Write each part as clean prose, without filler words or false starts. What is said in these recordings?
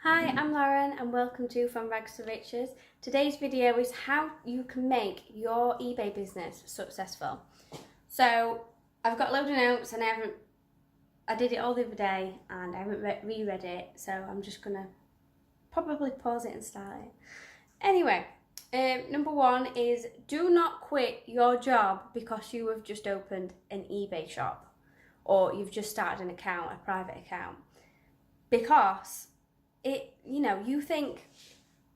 Hi, I'm Lauren and welcome to From Rags to Riches. Today's video is how you can make your eBay business successful. So I've got a load of notes and I did it all the other day and I haven't reread it, so I'm just gonna probably pause it and start it. Anyway, number one is do not quit your job because you have just opened an eBay shop or you've just started an account, a private account, because you think,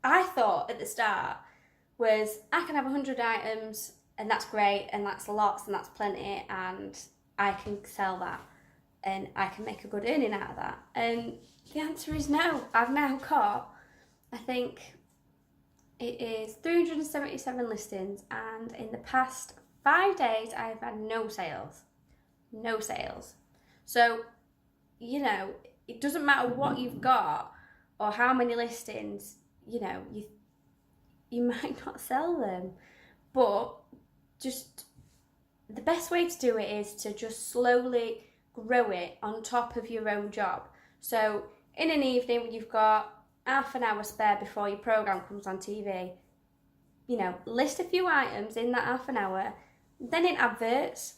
I thought at the start was I can have 100 items and that's great and that's lots and that's plenty and I can sell that and I can make a good earning out of that. And the answer is no. I've now got, I think it is 377 listings, and in the past 5 days I've had no sales. No sales. So, it doesn't matter what you've got or how many listings, you might not sell them. But just the best way to do it is to just slowly grow it on top of your own job. So in an evening when you've got half an hour spare before your programme comes on TV, list a few items in that half an hour, then in adverts,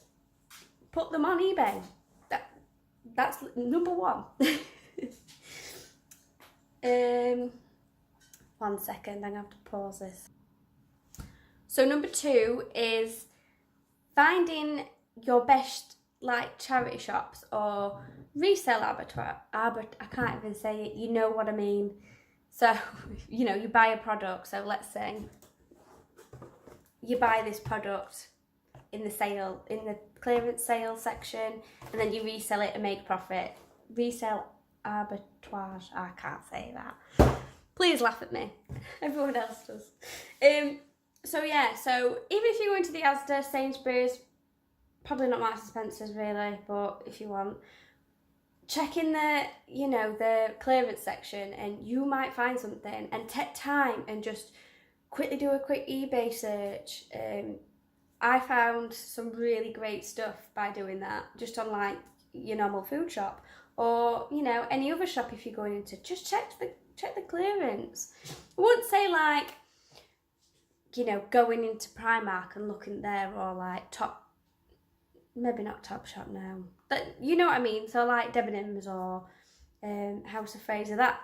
put them on eBay. That's number one. 1 second, I'm going to have to pause this. So number two is finding your best charity shops or resell abattoir. I can't even say it, you know what I mean. So, you buy a product, so let's say you buy this product in the clearance sale section, and then you resell it and make profit. Resell arbitrage, I can't say that. Please laugh at me. Everyone else does. So even if you go into the Asda, Sainsbury's, probably not Marks and Spencer's really, but if you want, check in the clearance section and you might find something, and take time and just quickly do a quick eBay search. I found some really great stuff by doing that, just on your normal food shop or any other shop. If you're going into, just check the clearance. I wouldn't say going into Primark and looking there, or maybe not Topshop now, but you know what I mean. So Debenhams or House of Fraser, that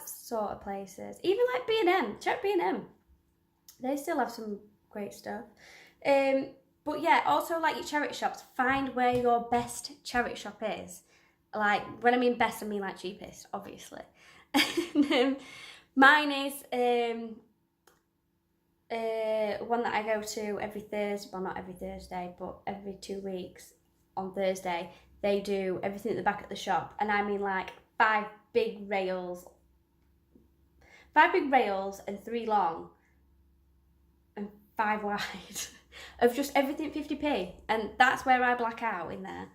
sort of places. Even B&M, check B&M. They still have some great stuff. But yeah, also your charity shops, find where your best charity shop is. When I mean best, I mean cheapest, obviously. Mine is one that I go to every Thursday, well not every Thursday, but every 2 weeks on Thursday. They do everything at the back of the shop, and I mean 5 big rails and 3 long and 5 wide of just everything 50p, and that's where I black out in there.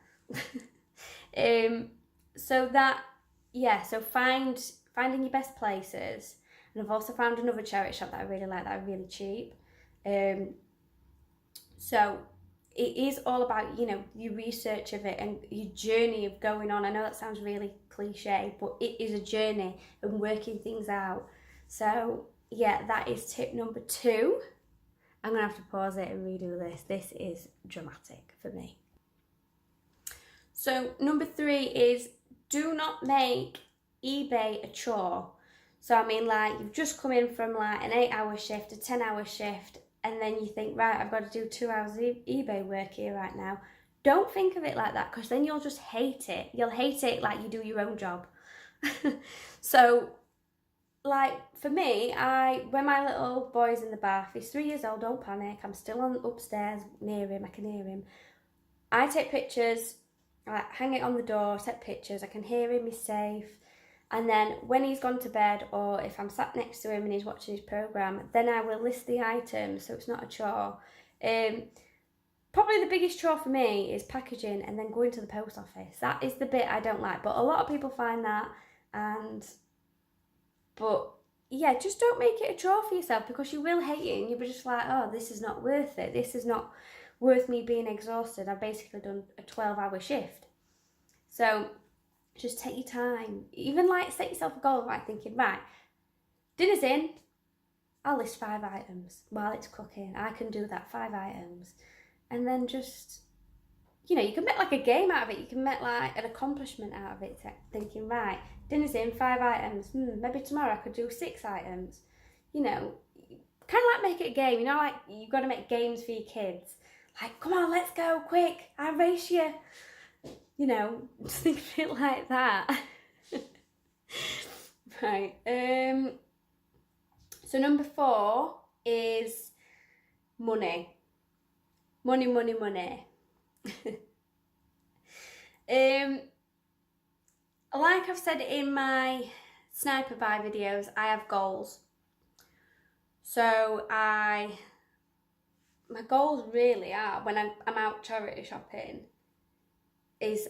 So finding your best places. And I've also found another charity shop that I really like, that are really cheap. So it is all about, your research of it and your journey of going on. I know that sounds really cliche, but it is a journey and working things out. So yeah, that is tip number 2. I'm going to have to pause it and redo this. This is dramatic for me. So number 3 is do not make eBay a chore. So I mean you've just come in from an 8-hour shift, a 10-hour shift, and then you think, right, I've got to do 2 hours of eBay work here right now. Don't think of it like that, because then you'll just hate it. You'll hate it like you do your own job. So for me, when my little boy's in the bath, he's 3 years old, don't panic, I'm still upstairs near him, I can hear him. I take pictures, hang it on the door, take pictures, I can hear him, he's safe. And then when he's gone to bed, or if I'm sat next to him and he's watching his programme, then I will list the items, so it's not a chore. Probably the biggest chore for me is packaging and then going to the post office. That is the bit I don't like, but a lot of people find that. But yeah, just don't make it a chore for yourself, because you will hate it and you'll be just oh, this is not worth it. This is not worth me being exhausted. I've basically done a 12-hour shift. So Just take your time. Even like set yourself a goal, like thinking, right, dinner's in, I'll list 5 items while it's cooking. I can do that, 5 items. And then just, you know, you can make like a game out of it. You can make like an accomplishment out of it, thinking, right, dinner's in, 5 items. Maybe tomorrow I could do 6 items. You know, kind of like make it a game. You know, like you've got to make games for your kids. Like, come on, let's go, quick, I'll race you. You know, just think of it like that. Right. So number 4 is money. Money. Like I've said in my sniper buy videos, I have goals. So my goals really are, when I'm out charity shopping, is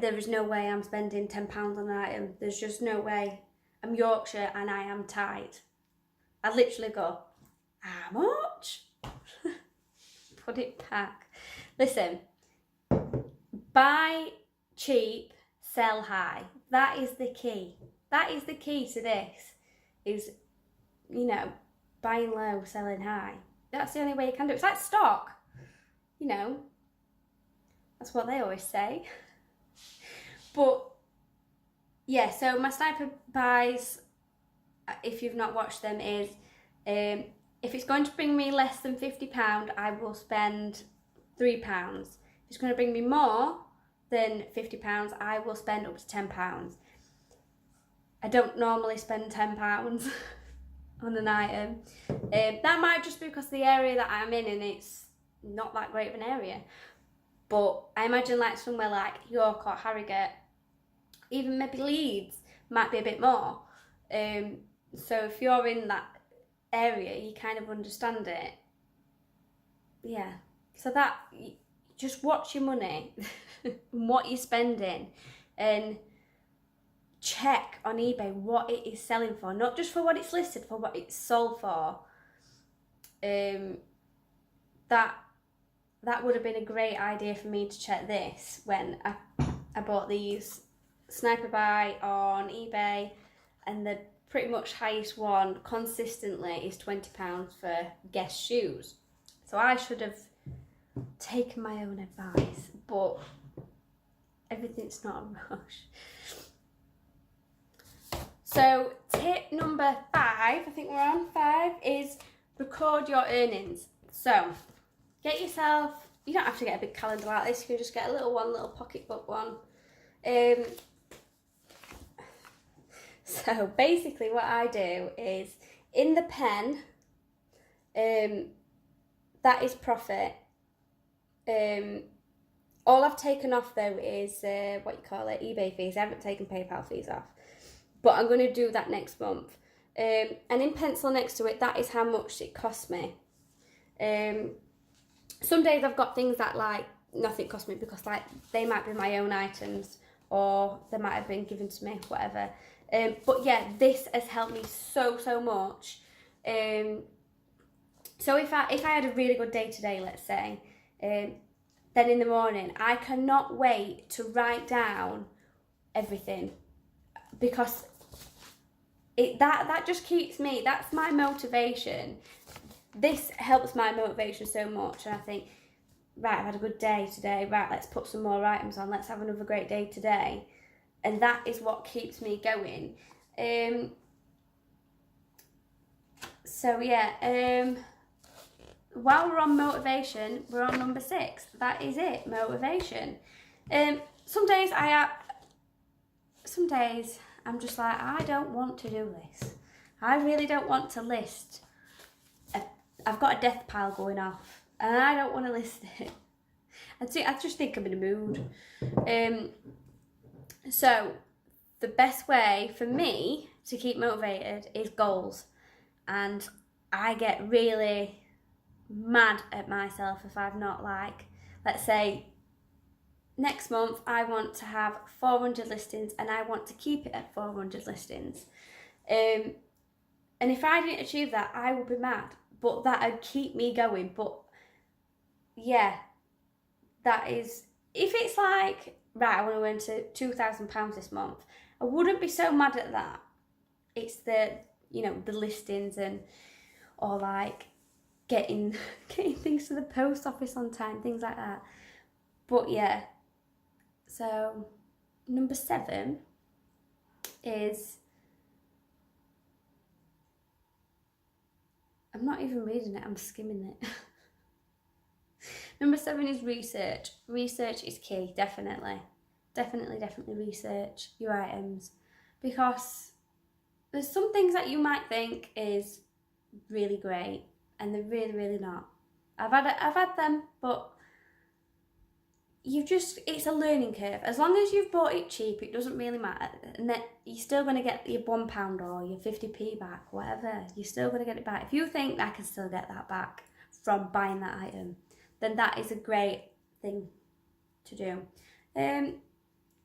there is no way I'm spending £10 on an item. There's just no way. I'm Yorkshire and I am tight. I literally go, how much? Put it back. Listen, buy cheap, sell high. That is the key. That is the key to this, is, you know, buying low, selling high. That's the only way you can do it. It's like stock, you know. That's what they always say. But yeah, so my sniper buys, if you've not watched them, is if it's going to bring me less than £50, I will spend £3. If it's going to bring me more than £50, I will spend up to £10. I don't normally spend £10 on an item. That might just be because of the area that I'm in and it's not that great of an area. But I imagine like somewhere like York or Harrogate, even maybe Leeds, might be a bit more. So if you're in that area, you kind of understand it. Yeah. So that, just watch your money and what you're spending, and check on eBay what it is selling for, not just for what it's listed, for what it's sold for. That would have been a great idea for me to check this when I bought these sniper buy on eBay, and the pretty much highest one consistently is £20 for Guess shoes. So I should have taken my own advice, but everything's not a rush. So tip number 5, I think we're on 5, is record your earnings. So get yourself, you don't have to get a big calendar like this, you can just get a little pocketbook one. So basically what I do is, in the pen, that is profit. All I've taken off though is, eBay fees. I haven't taken PayPal fees off. But I'm going to do that next month. And in pencil next to it, that is how much it cost me. Some days I've got things that like nothing cost me, because like they might be my own items, or they might have been given to me, whatever. But yeah, this has helped me so much. So if I had a really good day today, let's say, then in the morning I cannot wait to write down everything, because that just keeps me, that's my motivation. This helps my motivation so much, and I think, right, I've had a good day today, right, let's put some more items on, let's have another great day today. And that is what keeps me going. So yeah, while we're on motivation, we're on number 6. That is it, motivation. Some days I'm just like, I don't want to do this. I really don't want to list. I've got a death pile going off, and I don't want to list it. I just think I'm in a mood. So the best way for me to keep motivated is goals. And I get really mad at myself if I've not, like, let's say next month I want to have 400 listings and I want to keep it at 400 listings. And if I didn't achieve that, I would be mad. But that would keep me going. But yeah, that is, if it's like right, I want to earn to £2,000 this month. I wouldn't be so mad at that. It's the, you know, the listings or like getting things to the post office on time, things like that. But yeah, so number 7 is, I'm not even reading it, I'm skimming it. Number 7 is research. Research is key, definitely. Definitely research your items, because there's some things that you might think is really great and they're really not. I've had them, but it's a learning curve. As long as you've bought it cheap, it doesn't really matter, and then you're still going to get your £1 or your 50p back, whatever. You're still going to get it back. If you think I can still get that back from buying that item, then that is a great thing to do.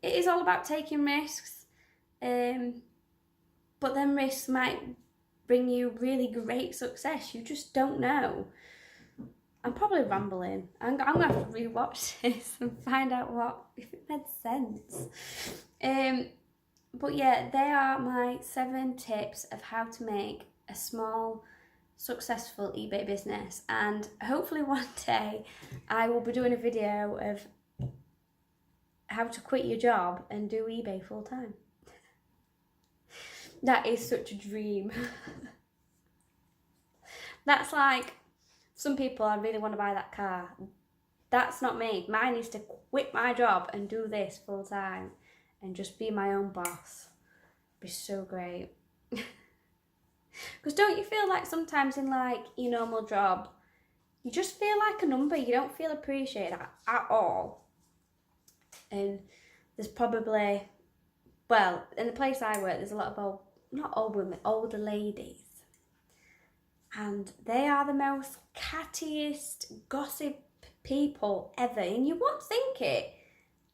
It is all about taking risks, but then risks might bring you really great success. You just don't know. I'm probably rambling. I'm going to have to rewatch this and find out if it made sense. But yeah, they are my 7 tips of how to make a small, successful eBay business. And hopefully one day I will be doing a video of how to quit your job and do eBay full time. That is such a dream. That's like, some people, I really want to buy that car. That's not me. Mine is to quit my job and do this full time and just be my own boss. It'd be so great. Because don't you feel like sometimes in like your normal job, you just feel like a number. You don't feel appreciated at all. And there's probably, well, in the place I work, there's a lot of not old women, older ladies. And they are the most cattiest gossip people ever. And you won't think it.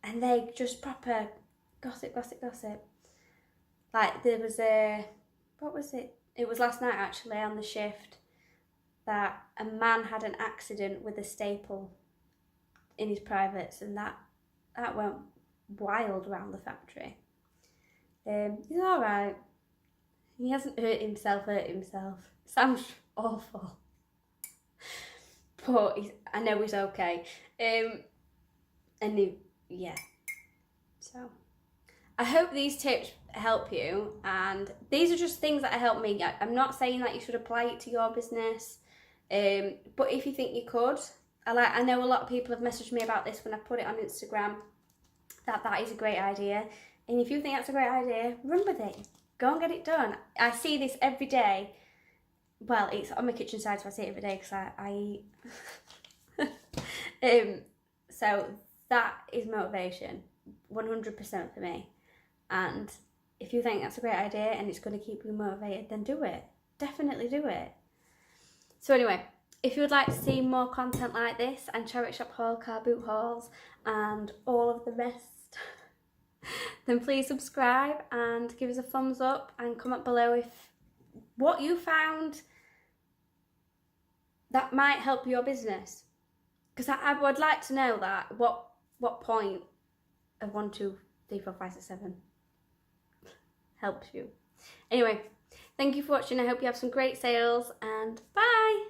And they just proper gossip. Like there was what was it? It was last night actually on the shift that a man had an accident with a staple in his privates, and that went wild around the factory. He's alright. He hasn't hurt himself. Sounds awful. But I know he's okay. Yeah. So I hope these tips help you, and these are just things that help me. I'm not saying that you should apply it to your business, but if you think you could, I know a lot of people have messaged me about this when I put it on Instagram, that is a great idea. And if you think that's a great idea, run with it. Go and get it done. I see this every day. Well, it's on my kitchen side, so I see it every day because I eat. So that is motivation, 100% for me. And if you think that's a great idea and it's going to keep you motivated, then do it. Definitely do it. So anyway, if you would like to see more content like this and charity shop haul, car boot hauls and all of the rest, then please subscribe and give us a thumbs up and comment below if what you found that might help your business. Because I would like to know that what point of 1, 2, 3, 4, 5, 6, 7 helps you. Anyway, thank you for watching. I hope you have some great sales, and bye.